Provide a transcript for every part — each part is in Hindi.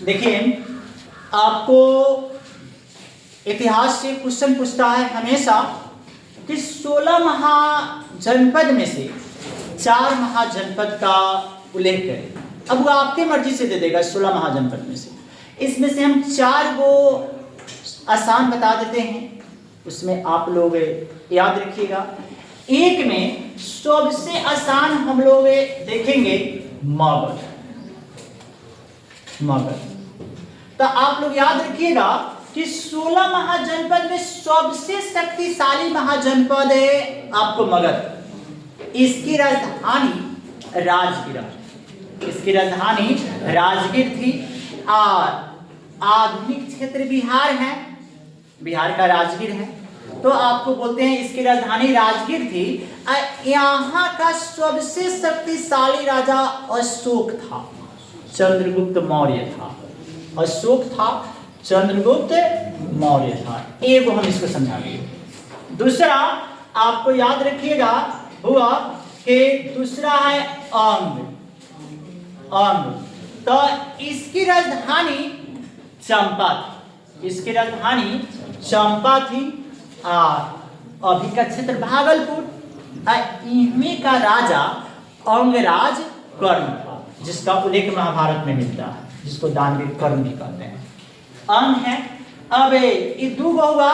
देखिए, आपको इतिहास से क्वेश्चन पूछता है हमेशा कि 16 महाजनपद में से 4 महाजनपद का उल्लेख करें। अब वो आपके मर्जी से दे देगा 16 महाजनपद में से, इसमें से हम 4 को आसान बता देते हैं, उसमें आप लोग याद रखिएगा। एक में सबसे आसान हम लोग देखेंगे मगध। तो आप लोग याद रखिएगा कि 16 महाजनपद में सबसे शक्तिशाली महाजनपद है आपको मगध। इसकी राजधानी राजगीर थी। और आधुनिक क्षेत्र बिहार है, बिहार का राजगीर है, तो आपको बोलते हैं इसकी राजधानी राजगीर थी। यहाँ का सबसे शक्तिशाली राजा अशोक था, चंद्रगुप्त मौर्य था। अशोक था, चंद्रगुप्त मौर्य था। एक हम इसको समझाएंगे। दूसरा आपको याद रखिएगा हुआ कि दूसरा है अंग। तो इसकी राजधानी चंपा थी। इसकी राजधानी चंपा थी। अभी का क्षेत्र भागलपुर। इनमें का राजा अंगराज कर्ण था, जिसका उल्लेख महाभारत में मिलता है, जिसको दानवीर कर्ण भी कहते हैं। अंग है। अब ये 2 हुआ।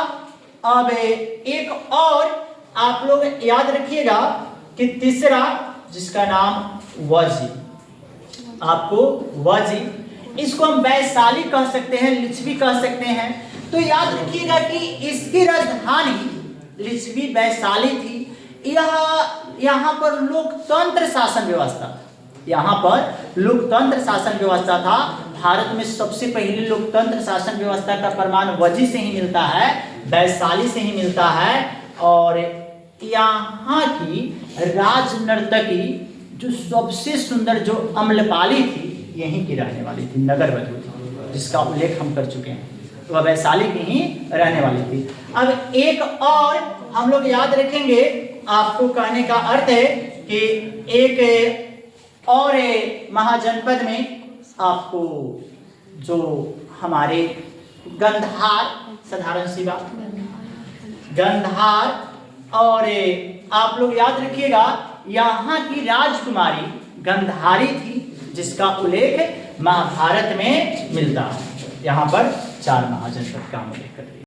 अब एक और आप लोग याद रखिएगा कि तीसरा, जिसका नाम वजी। आपको वजी, इसको हम वैशाली कह सकते हैं, लिच्छवी कह सकते हैं। तो याद रखिएगा कि इसकी राजधानी लिच्छवी वैशाली थी। यहाँ पर लोकतंत्र शासन व्यवस्था, यहाँ पर लोकतंत्र शासन व्यवस्था था। भारत में सबसे पहले लोकतंत्र शासन व्यवस्था का प्रमाण वजी से ही मिलता है, वैशाली से ही मिलता है। और यहाँ की राजनर्तकी जो सबसे सुंदर, जो अम्रपाली थी, यहीं की रहने वाली थी, नगरवधु थी, जिसका उल्लेख हम कर चुके हैं। वह वैशाली की ही रहने वाली थी। अब एक और हम लोग याद रखेंगे, आपको कहने का अर्थ है कि एक और महाजनपद में आपको जो हमारे गंधार, साधारण सी बात, गंधार। और आप लोग याद रखिएगा यहाँ की राजकुमारी गंधारी थी, जिसका उल्लेख महाभारत में मिलता है। यहाँ पर 4 महाजनपद का हम उल्लेख करेंगे।